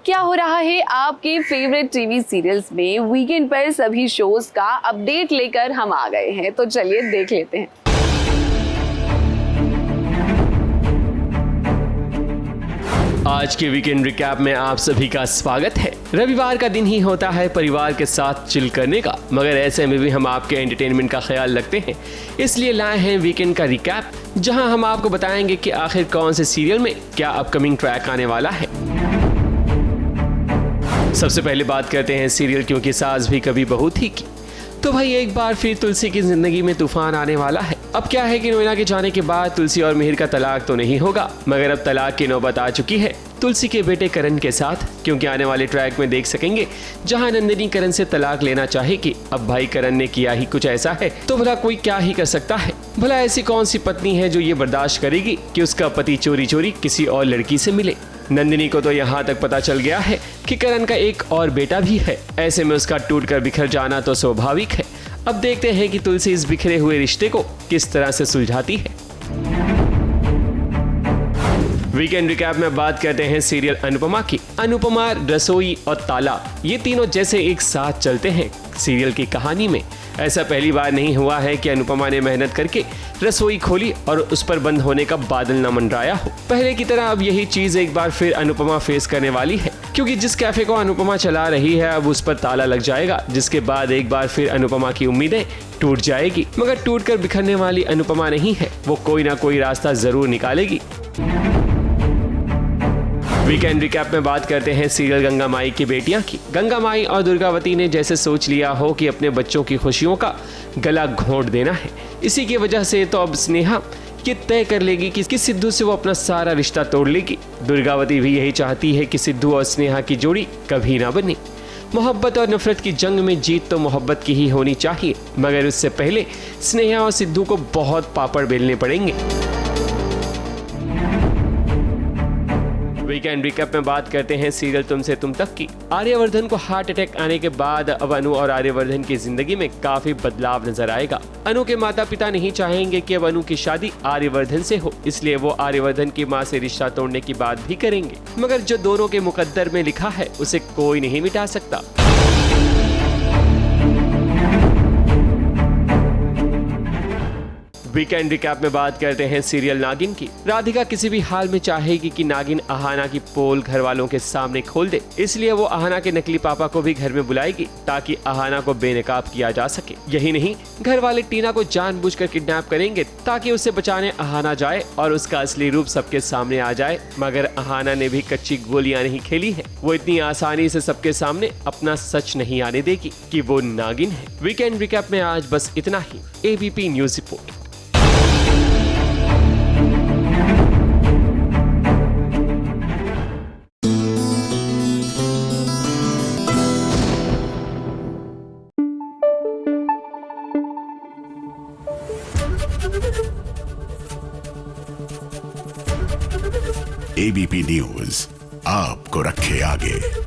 क्या हो रहा है आपके फेवरेट टीवी सीरियल्स में। वीकेंड पर सभी शोज का अपडेट लेकर हम आ गए हैं, तो चलिए देख लेते हैं। आज के वीकेंड रिकैप में आप सभी का स्वागत है। रविवार का दिन ही होता है परिवार के साथ चिल करने का, मगर ऐसे में भी हम आपके एंटरटेनमेंट का ख्याल रखते हैं, इसलिए लाए हैं वीकेंड का रिकैप, जहां हम आपको बताएंगे कि आखिर कौन से सीरियल में क्या अपकमिंग ट्रैक आने वाला है। सबसे पहले बात करते हैं सीरियल क्योंकि सास भी कभी बहू थी की। तो भाई एक बार फिर तुलसी की जिंदगी में तूफान आने वाला है। अब क्या है कि नोएना के जाने के बाद तुलसी और मिहिर का तलाक तो नहीं होगा, मगर अब तलाक की नौबत आ चुकी है तुलसी के बेटे करण के साथ, क्योंकि आने वाले ट्रैक में देख सकेंगे जहां नंदिनी करण से तलाक लेना चाहेगी। अब भाई करण ने किया ही कुछ ऐसा है तो भला कोई क्या ही कर सकता है। भला ऐसी कौन सी पत्नी है जो ये बर्दाश्त करेगी कि उसका पति चोरी चोरी किसी और लड़की से मिले। नंदिनी को तो यहाँ तक पता चल गया है कि करण का एक और बेटा भी है, ऐसे में उसका टूटकर बिखर जाना तो स्वाभाविक है। अब देखते हैं कि तुलसी इस बिखरे हुए रिश्ते को किस तरह से सुलझाती है। वीकेंड रिकैप में बात करते हैं सीरियल अनुपमा की। अनुपमा, रसोई और ताला, ये तीनों जैसे एक साथ चलते हैं सीरियल की कहानी में। ऐसा पहली बार नहीं हुआ है कि अनुपमा ने मेहनत करके रसोई खोली और उस पर बंद होने का बादल न मंडराया हो। पहले की तरह अब यही चीज एक बार फिर अनुपमा फेस करने वाली है, क्योंकि जिस कैफे को अनुपमा चला रही है अब उस पर ताला लग जाएगा, जिसके बाद एक बार फिर अनुपमा की उम्मीदें टूट जाएगी। मगर टूटकर बिखरने वाली अनुपमा नहीं है, वो कोई ना कोई रास्ता जरूर निकालेगी। वीकेंड रिकैप में बात करते हैं सीरियल गंगा माई की बेटियां की। गंगा माई और दुर्गावती ने जैसे सोच लिया हो कि अपने बच्चों की खुशियों का गला घोंट देना है। इसी की वजह से तो अब स्नेहा ये तय कर लेगी कि सिद्धू से वो अपना सारा रिश्ता तोड़ लेगी। दुर्गावती भी यही चाहती है कि सिद्धू और स्नेहा की जोड़ी कभी ना बने। मोहब्बत और नफरत की जंग में जीत तो मोहब्बत की ही होनी चाहिए, मगर उससे पहले स्नेहा और सिद्धू को बहुत पापड़ बेलने पड़ेंगे। वीकेंड रिकैप में बात करते हैं सीरियल तुमसे तुम तक की। आर्यवर्धन को हार्ट अटैक आने के बाद अब अनु और आर्यवर्धन की जिंदगी में काफी बदलाव नजर आएगा। अनु के माता पिता नहीं चाहेंगे कि अब अनु की शादी आर्यवर्धन से हो, इसलिए वो आर्यवर्धन की मां से रिश्ता तोड़ने की बात भी करेंगे, मगर जो दोनों के मुकद्दर में लिखा है उसे कोई नहीं मिटा सकता। वीकेंड रिकैप में बात करते हैं सीरियल नागिन की। राधिका किसी भी हाल में चाहेगी कि नागिन अहाना की पोल घर वालों के सामने खोल दे, इसलिए वो अहाना के नकली पापा को भी घर में बुलाएगी ताकि अहाना को बेनकाब किया जा सके। यही नहीं, घर वाले टीना को जानबूझकर किडनैप करेंगे ताकि उसे बचाने अहाना जाए और उसका असली रूप सबके सामने आ जाए। मगर अहाना ने भी कच्ची गोलियां नहीं खेली है, वो इतनी आसानी से सबके सामने अपना सच नहीं आने देगी कि वो नागिन है। वीकेंड रिकैप में आज बस इतना ही। ABP News report. ABP News आपको रखे आगे।